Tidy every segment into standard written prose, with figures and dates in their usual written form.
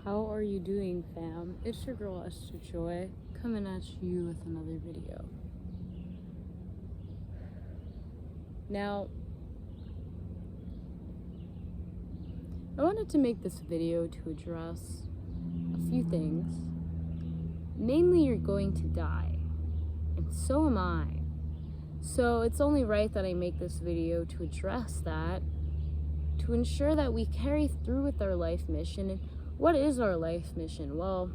How are you doing, fam? It's your girl Esther Joy coming at you with another video. Now, I wanted to make this video to address a few things. Mainly, you're going to die, and so am I. So it's only right that I make this video to address that, to ensure that we carry through with our life mission. And what is our life mission? Well,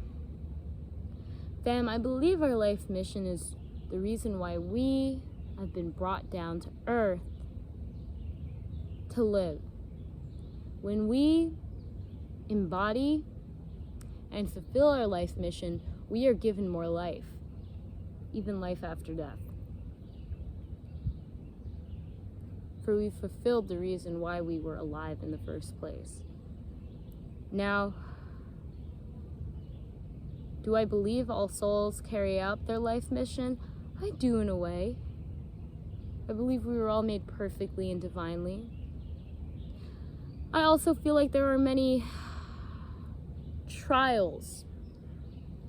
fam, I believe our life mission is the reason why we have been brought down to earth to live. When we embody and fulfill our life mission, we are given more life, even life after death. For we fulfilled the reason why we were alive in the first place. Now, do I believe all souls carry out their life mission? I do, in a way. I believe we were all made perfectly and divinely. I also feel like there are many trials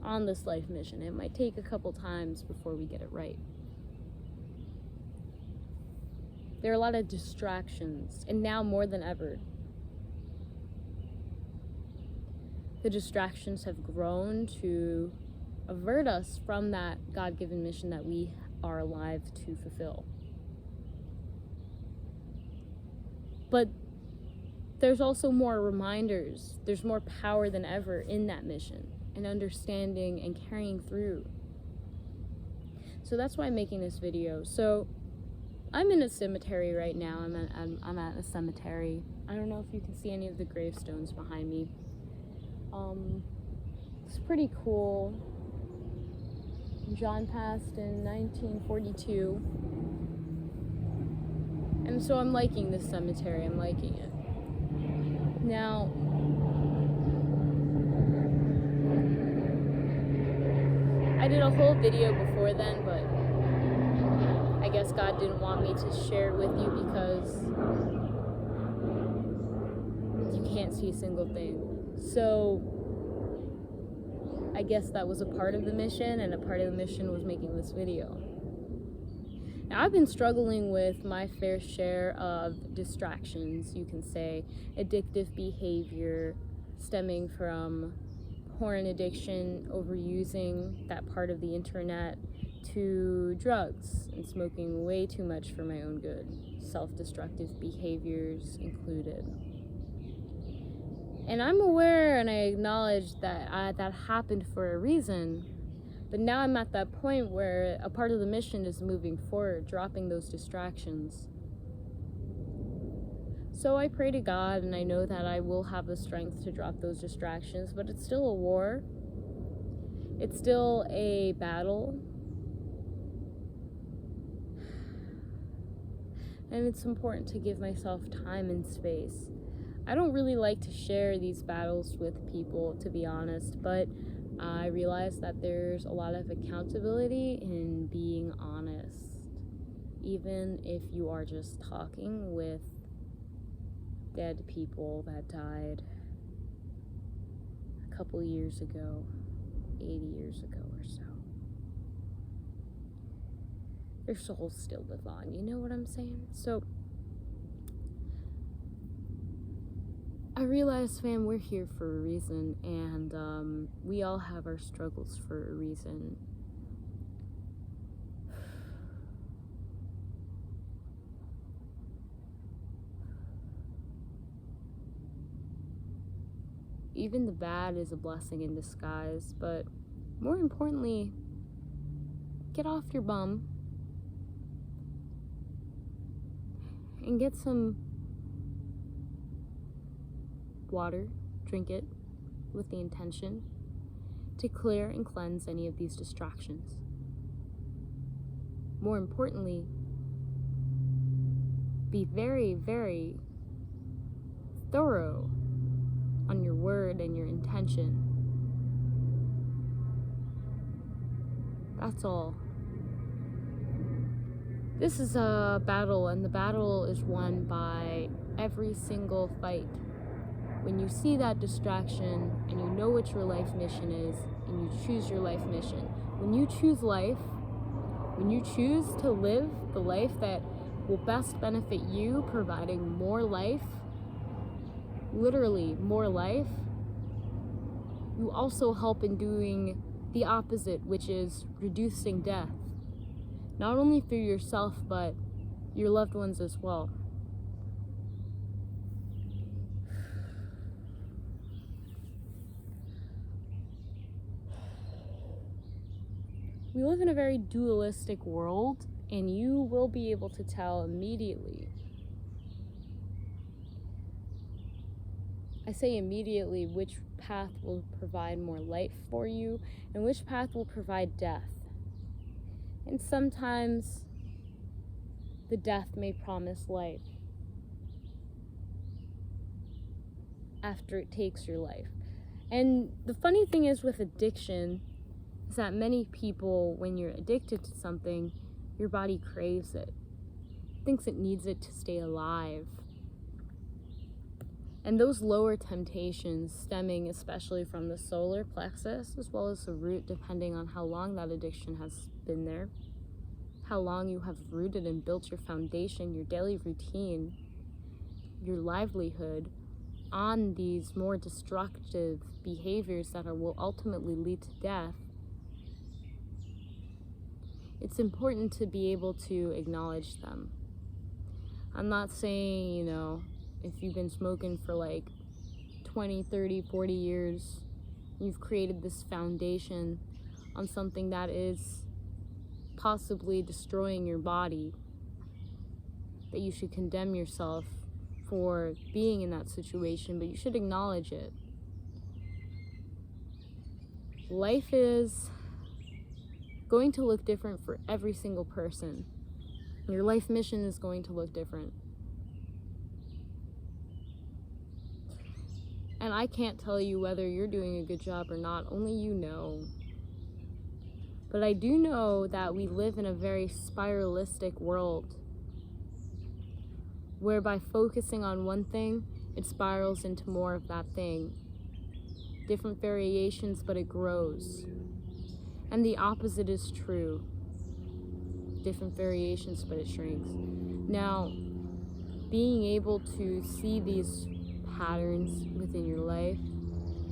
on this life mission. It might take a couple times before we get it right. There are a lot of distractions, and now more than ever, the distractions have grown to avert us from that God-given mission that we are alive to fulfill. But there's also more reminders. There's more power than ever in that mission, and understanding and carrying through. So that's why I'm making this video. So I'm in a cemetery right now. I'm at a cemetery. I don't know if you can see any of the gravestones behind me. It's pretty cool. John passed in 1942. And so I'm liking this cemetery. I'm liking it. Now, I did a whole video before then, but I guess God didn't want me to share it with you because you can't see a single thing. So I guess that was a part of the mission, and a part of the mission was making this video. Now, I've been struggling with my fair share of distractions, you can say, addictive behavior stemming from porn addiction, overusing that part of the internet, to drugs and smoking way too much for my own good, self-destructive behaviors included. And I'm aware and I acknowledge that that happened for a reason, but now I'm at that point where a part of the mission is moving forward, dropping those distractions. So I pray to God, and I know that I will have the strength to drop those distractions, but it's still a war. It's still a battle. And it's important to give myself time and space. I don't really like to share these battles with people, to be honest, but I realize that there's a lot of accountability in being honest, even if you are just talking with dead people that died a couple years ago, 80 years ago or so. Their souls still live on, you know what I'm saying? So I realize, fam, we're here for a reason, and we all have our struggles for a reason. Even the bad is a blessing in disguise, but more importantly, get off your bum and get some water, drink it with the intention to clear and cleanse any of these distractions. More importantly, be very, very thorough on your word and your intention. That's all. This is a battle, and the battle is won by every single fight. when you see that distraction and you know what your life mission is and you choose your life mission, when you choose life, when you choose to live the life that will best benefit you, providing more life, literally more life, you also help in doing the opposite, which is reducing death. Not only for yourself, but your loved ones as well. We live in a very dualistic world, and you will be able to tell immediately. I say immediately which path will provide more life for you and which path will provide death. And sometimes the death may promise life after it takes your life. And the funny thing is with addiction is that many people, when you're addicted to something, your body craves it, thinks it needs it to stay alive. And those lower temptations, stemming especially from the solar plexus as well as the root, depending on how long that addiction has been there, how long you have rooted and built your foundation, your daily routine, your livelihood on these more destructive behaviors that will ultimately lead to death. It's important to be able to acknowledge them. I'm not saying, if you've been smoking for like 20, 30, 40 years, you've created this foundation on something that is possibly destroying your body, that you should condemn yourself for being in that situation, but you should acknowledge it. Life is going to look different for every single person. Your life mission is going to look different. And I can't tell you whether you're doing a good job or not, only you know. But I do know that we live in a very spiralistic world, where by focusing on one thing, it spirals into more of that thing. Different variations, but it grows. And the opposite is true. Different variations, but it shrinks. Now, being able to see these patterns within your life,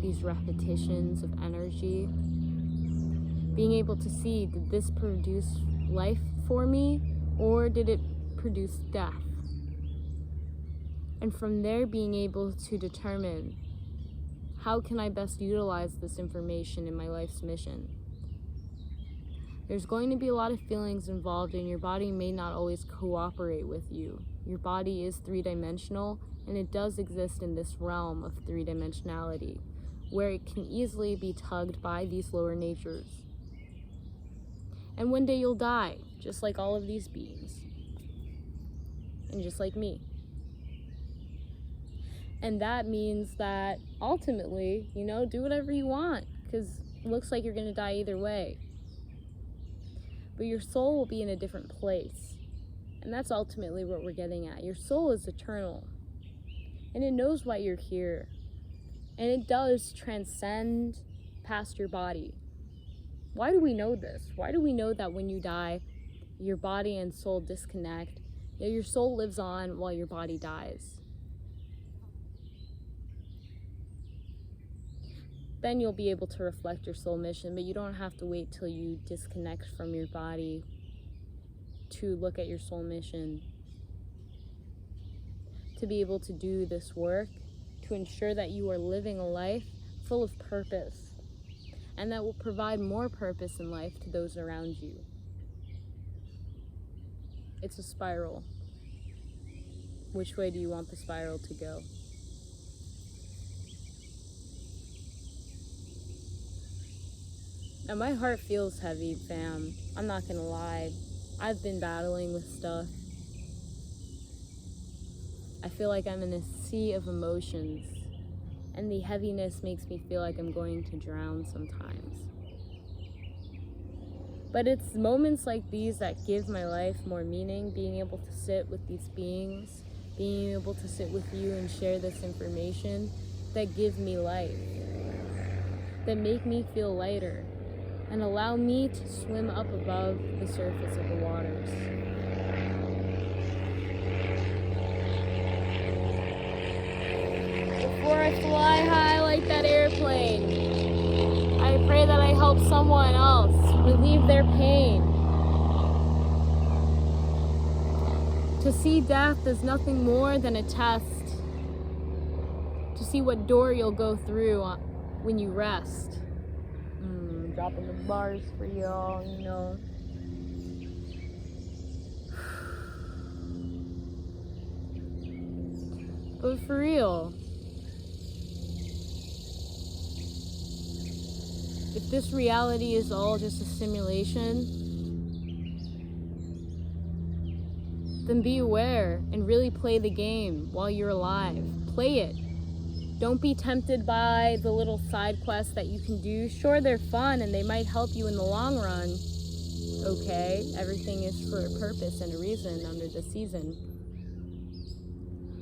these repetitions of energy, being able to see, did this produce life for me, or did it produce death? And from there, being able to determine, how can I best utilize this information in my life's mission? There's going to be a lot of feelings involved, and your body may not always cooperate with you. Your body is three-dimensional, and it does exist in this realm of three-dimensionality, where it can easily be tugged by these lower natures. And one day you'll die, just like all of these beings, and just like me. And that means that ultimately, do whatever you want, because it looks like you're going to die either way. But your soul will be in a different place. And that's ultimately what we're getting at. Your soul is eternal. And it knows why you're here. And it does transcend past your body. Why do we know this? Why do we know that when you die, your body and soul disconnect, yet your soul lives on while your body dies? Then you'll be able to reflect your soul mission, but you don't have to wait till you disconnect from your body to look at your soul mission. To be able to do this work, to ensure that you are living a life full of purpose, and that will provide more purpose in life to those around you. It's a spiral. Which way do you want the spiral to go? Now my heart feels heavy, fam. I'm not gonna lie. I've been battling with stuff. I feel like I'm in a sea of emotions, and the heaviness makes me feel like I'm going to drown sometimes. But it's moments like these that give my life more meaning, being able to sit with these beings, being able to sit with you and share this information, that give me life, that make me feel lighter, and allow me to swim up above the surface of the waters. Before I fly high like that airplane, I pray that I help someone else relieve their pain. To see death as nothing more than a test, to see what door you'll go through when you rest. Dropping the bars for y'all, you know. But for real, if this reality is all just a simulation, then be aware and really play the game while you're alive. Play it. Don't be tempted by the little side quests that you can do. Sure, they're fun and they might help you in the long run. Okay, everything is for a purpose and a reason under the season.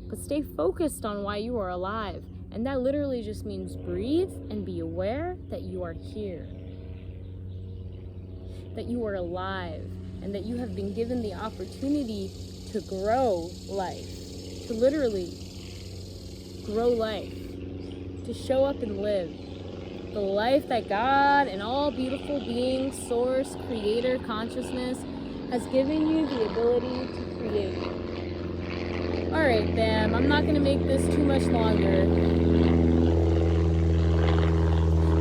But stay focused on why you are alive. And that literally just means breathe and be aware that you are here. That you are alive and that you have been given the opportunity to grow life. To literally grow life. To show up and live the life that God and all beautiful beings, source, creator, consciousness has given you the ability to create. Alright, fam, I'm not going to make this too much longer.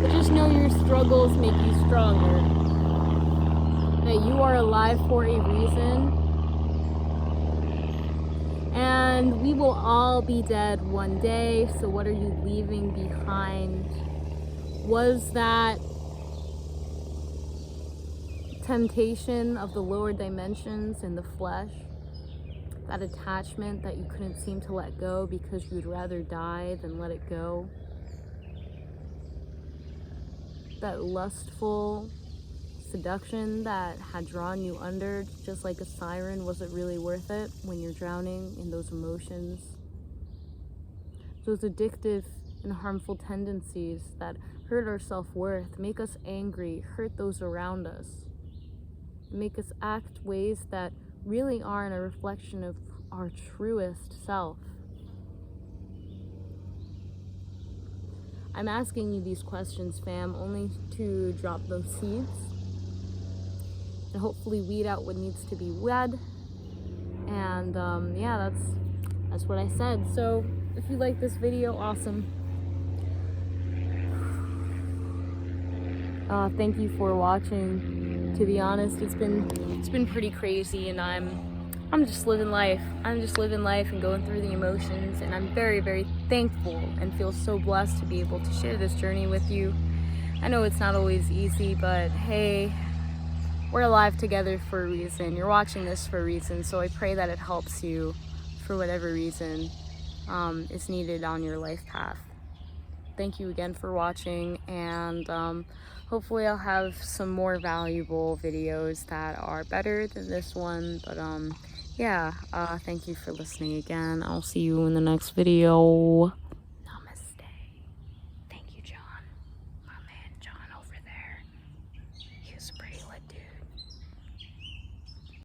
But just know your struggles make you stronger. That you are alive for a reason. And we will all be dead one day, so what are you leaving behind? Was that temptation of the lower dimensions in the flesh? That attachment that you couldn't seem to let go because you'd rather die than let it go? That lustful seduction that had drawn you under just like a siren? Was it really worth it when you're drowning in those emotions? Those addictive and harmful tendencies that hurt our self-worth, make us angry, hurt those around us, make us act ways that really aren't a reflection of our truest self. I'm asking you these questions, fam, only to drop those seeds and hopefully weed out what needs to be wed. And yeah, that's what I said. So if you like this video, awesome. Thank you for watching. To be honest, it's been pretty crazy, and I'm just living life. I'm just living life and going through the emotions, and I'm very, very thankful and feel so blessed to be able to share this journey with you. I know it's not always easy, but hey, we're alive together for a reason. You're watching this for a reason, so I pray that it helps you for whatever reason is needed on your life path. Thank you again for watching, and hopefully I'll have some more valuable videos that are better than this one. But yeah, thank you for listening again. I'll see you in the next video.